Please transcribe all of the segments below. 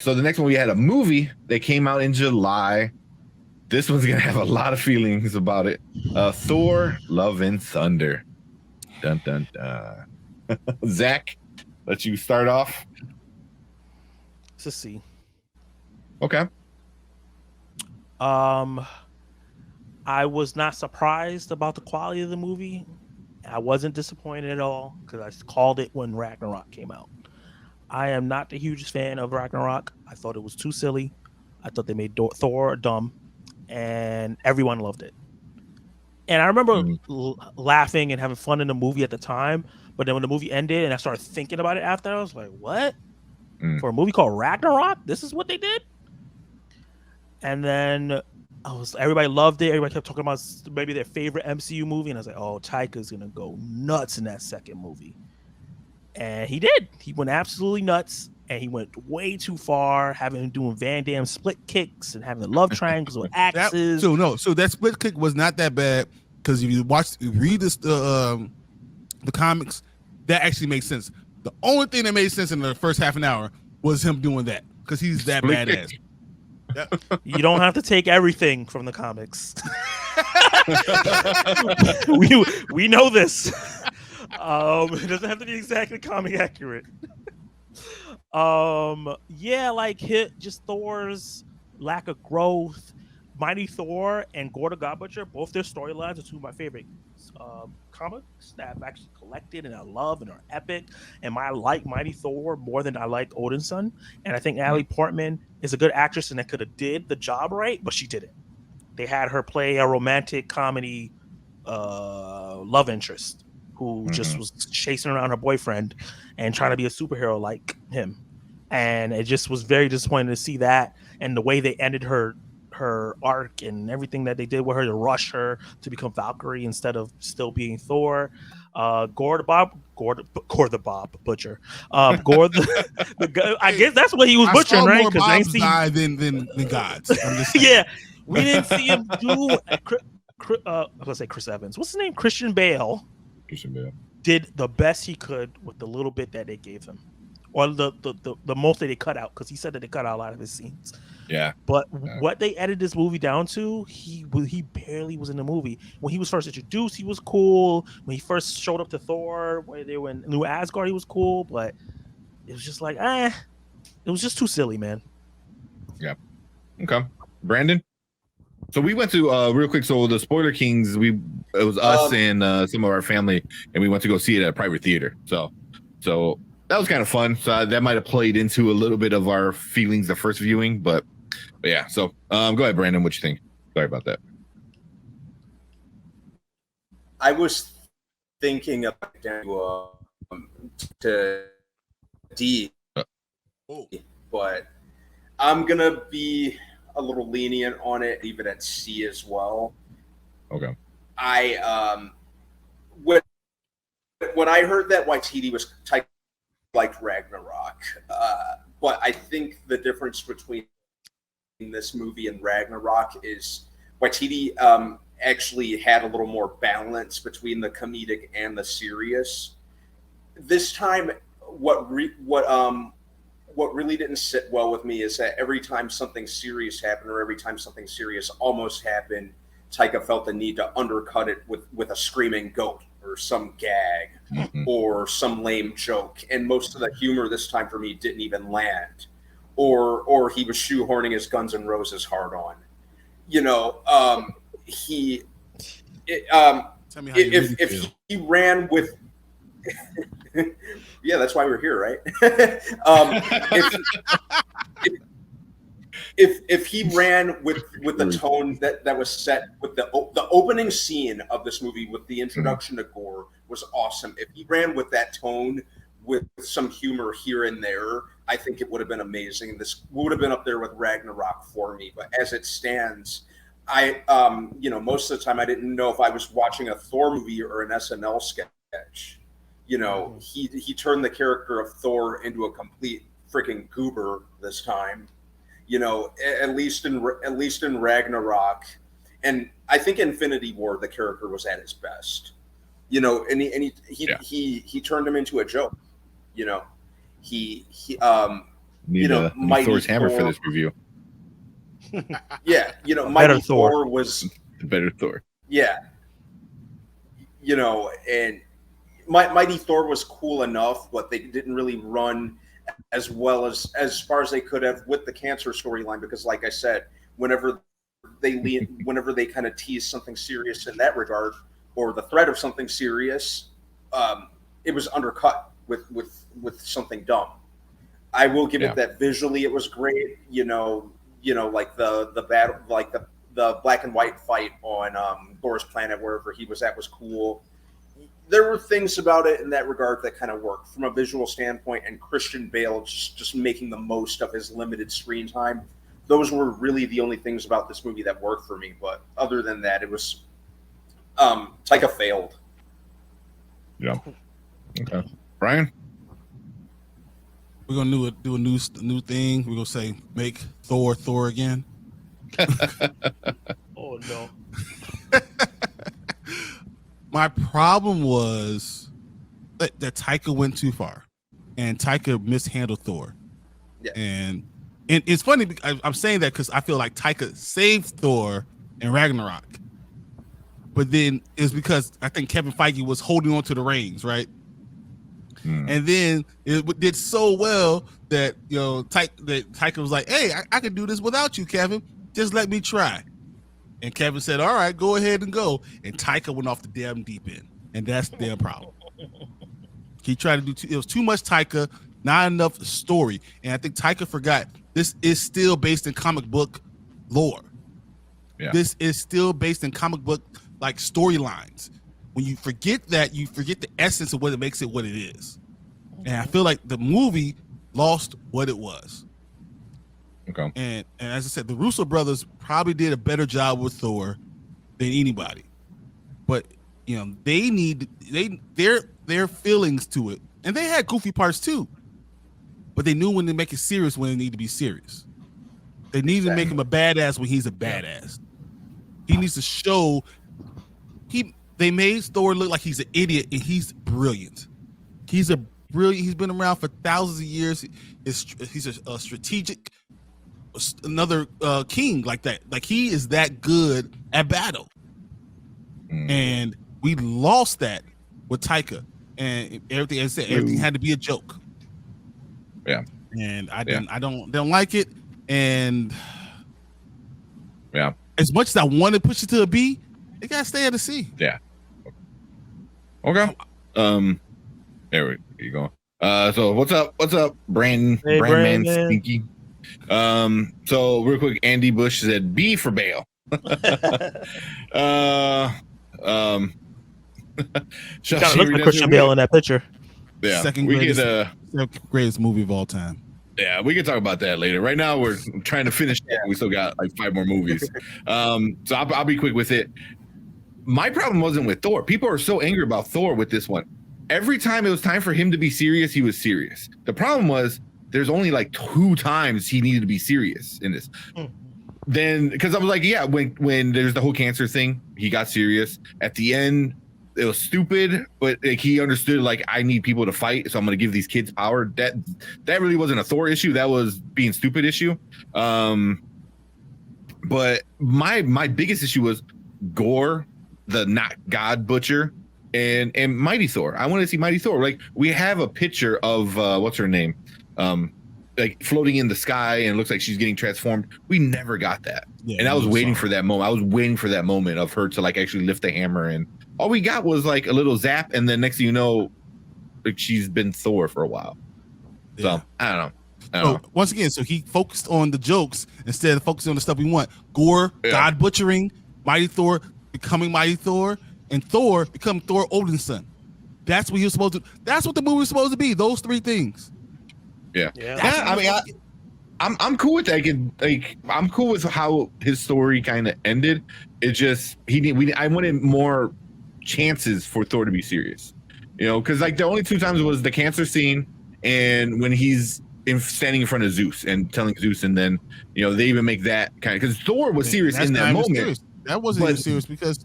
So the next one we had a movie that came out in July. This one's gonna have a lot of feelings about it. Thor: Love and Thunder. Dun dun dun. Zach, let you start off. It's a C. Okay. I was not surprised about the quality of the movie. I wasn't disappointed at all because I called it when Ragnarok came out. I am not the hugest fan of Ragnarok. I thought it was too silly. I thought they made Thor dumb, and everyone loved it. And I remember Mm, laughing and having fun in the movie at the time. But then when the movie ended and I started thinking about it after, I was like, what? mm. For a movie called Ragnarok? This is what they did? And then everybody loved it. Everybody kept talking about maybe their favorite MCU movie. And I was like, oh, Taika's going to go nuts in that second movie. And he did. He went absolutely nuts. And he went way too far, having him doing Van Damme split kicks and having the love triangles with axes. So that split kick was not that bad because if you read this, the comics, that actually makes sense. The only thing that made sense in the first half an hour was him doing that because he's that badass. Yep. You don't have to take everything from the comics. we know this. It doesn't have to be exactly comic accurate. Just Thor's lack of growth. Mighty Thor and Gorr the God Butcher, both their storylines are two of my favorite comics that I've actually collected and I love and are epic. And I like Mighty Thor more than I like Odin's Son. And I think Natalie Portman is a good actress and that could have did the job right, but she didn't. They had her play a romantic comedy love interest who just was chasing around her boyfriend and trying to be a superhero like him. And it just was very disappointing to see that and the way they ended her arc and everything that they did with her to rush her to become Valkyrie instead of still being Thor. Gorr the Bob Butcher. Gorr the I guess that's what he was butchering, right? Because I see than gods. Yeah, we didn't see him do. I was gonna say Chris Evans. What's his name? Christian Bale. Did the best he could with the little bit that they gave him, or the most that they cut out, because he said that they cut out a lot of his scenes. Yeah. But what they edited this movie down to, he barely was in the movie. When he was first introduced, he was cool. When he first showed up to Thor, when they were in New Asgard, he was cool. But it was just like, it was just too silly, man. Yeah. Okay. Brandon? So we went to real quick. So the Spoiler Kings, it was us and some of our family, and we went to go see it at a private theater. So that was kind of fun. So that might have played into a little bit of our feelings the first viewing, but yeah. So go ahead, Brandon. What you think? Sorry about that. I was thinking of to D, but I'm gonna be a little lenient on it, leave it at C as well. Okay. When I heard that Waititi was like Ragnarok, but I think the difference between this movie and Ragnarok is Waititi actually had a little more balance between the comedic and the serious. This time, what really didn't sit well with me is that every time something serious happened or every time something serious almost happened, Taika felt the need to undercut it with a screaming goat or some gag or some lame joke. And most of the humor this time for me didn't even land. Or he was shoehorning his Guns N' Roses hard on. You know, if he ran with yeah, that's why we're here, right? If he ran with the tone that was set with the opening scene of this movie with the introduction to Gorr was awesome. If he ran with that tone with some humor here and there, I think it would have been amazing. This would have been up there with Ragnarok for me. But as it stands, I most of the time I didn't know if I was watching a Thor movie or an SNL sketch. You know, he turned the character of Thor into a complete freaking goober this time. You know, at least in Ragnarok, and I think Infinity War, the character was at his best. You know, and he turned him into a joke. You know, Need Thor's hammer for this review. Yeah, Mighty Thor. Thor was The better Thor. Yeah, and Mighty Thor was cool enough, but they didn't really run as well as far as they could have with the cancer storyline, because, like I said, whenever they kind of tease something serious in that regard, or the threat of something serious, it was undercut with something dumb. I will give it that visually it was great. Like the battle, like the black and white fight on Thor's planet, wherever he was at, was cool. There were things about it in that regard that kind of worked from a visual standpoint, and Christian Bale just making the most of his limited screen time. Those were really the only things about this movie that worked for me. But other than that, it was Taika failed. Yeah. Okay. Brian? We're gonna do a new thing. We're gonna say make Thor again. Oh no. My problem was that Taika went too far, and Taika mishandled Thor. Yeah. And it's funny because I'm saying that because I feel like Taika saved Thor in Ragnarok, but then it's because I think Kevin Feige was holding on to the reins, right? And then it did so well that Taika was like, "Hey, I can do this without you, Kevin. Just let me try." And Kevin said, "All right, go ahead and go." And Taika went off the damn deep end, and that's their problem. He tried to do it was too much Taika, not enough story, and I think Taika forgot this is still based in comic book lore. Yeah. This is still based in comic book like storylines. When you forget that, you forget the essence of what it makes it what it is. And I feel like the movie lost what it was. Okay. And as I said, the Russo brothers probably did a better job with Thor than anybody. But they need their feelings to it. And they had goofy parts too. But they knew when to make it serious when it needed to be serious. They needed to make him a badass when he's a badass. He needs to show they made Thor look like he's an idiot, and he's brilliant. He's been around for thousands of years. He's a strategic, another king like that. Like he is that good at battle. And we lost that with Taika, and everything. As I said, everything had to be a joke. Yeah. And I don't like it. And yeah, as much as I want to push it to a B, it gotta stay at a C. Yeah. Okay. There you go. So what's up, Brandon? Hey, Brandman Brandon. Stinky. So real quick, Andy Bush said B for Bale. Kind of looks like Christian Bale in that picture. Yeah, Second greatest movie of all time. Yeah, we can talk about that later. Right now, we're trying to finish. We still got like 5 more movies. So I'll be quick with it. My problem wasn't with Thor. People are so angry about Thor with this one. Every time it was time for him to be serious, he was serious. The problem was there's only like 2 times he needed to be serious in this. Then, because I was like, yeah, when there's the whole cancer thing, he got serious. At the end, it was stupid, but like, he understood like I need people to fight, so I'm going to give these kids power. That really wasn't a Thor issue. That was being stupid issue. But my biggest issue was Gore, the not God butcher, and Mighty Thor. I want to see Mighty Thor. Like we have a picture of what's her name, like floating in the sky, and it looks like she's getting transformed. We never got that, and I was waiting for that moment. I was waiting for that moment of her to like actually lift the hammer, and all we got was like a little zap, and then next thing you know, like she's been Thor for a while. So I don't know. Once again, so he focused on the jokes instead of focusing on the stuff we want. Gore, God butchering, Mighty Thor becoming Mighty Thor, and Thor becoming Thor Odin's son. That's what he was supposed to. That's what the movie was supposed to be. Those 3 things. Yeah. I mean, I'm cool with that. Like, I'm cool with how his story kind of ended. It just I wanted more chances for Thor to be serious, because like the only 2 times was the cancer scene and when he's standing in front of Zeus and telling Zeus, and then they even make that kind of, because Thor was serious in that moment. Serious. That wasn't even serious because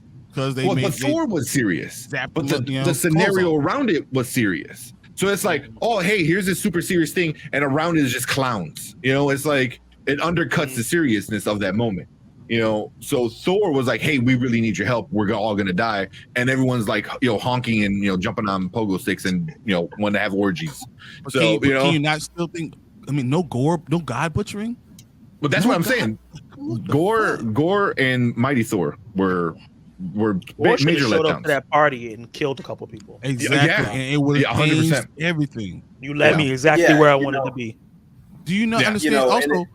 they Thor was serious, but the scenario around it was serious. So it's like, oh, hey, here's this super serious thing, and around it is just clowns. You know, it's like it undercuts the seriousness of that moment. You know, so Thor was like, hey, we really need your help. We're all gonna die, and everyone's like, honking and jumping on pogo sticks and want to have orgies. But So can you not still think? I mean, no gore, no god butchering. But that's what I'm saying. Gore and Mighty Thor were Or should major have showed up letdowns. to that party and killed a couple people. Exactly, Yeah. and it would have 100%. changed everything. You led me exactly Yeah, where I you wanted know. to be. Do you not Yeah. understand? And Also,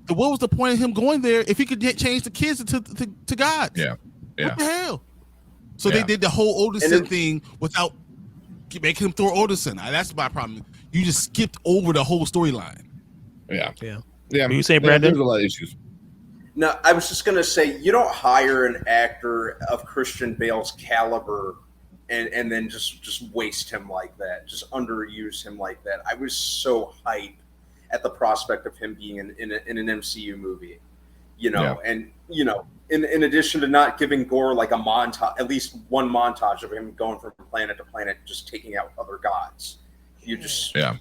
what was the point of him going there if he could change the kids to gods? Yeah. What the hell? So Yeah. they did the whole And Odinson then- thing without making him Thor Odinson. That's my problem. You just skipped over the whole storyline. Yeah. Yeah. Yeah. What you saying, Yeah, Brandon? There's a lot of issues. No, I was just gonna say you don't hire an actor of Christian Bale's caliber and then just waste him like that, just underuse him like that. I was so hyped at the prospect of him being in an MCU movie, and in addition to not giving Gore like a montage, at least one montage of him going from planet to planet, just taking out other gods. You just Yeah.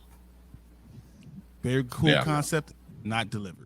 Very cool Yeah. concept, not delivered.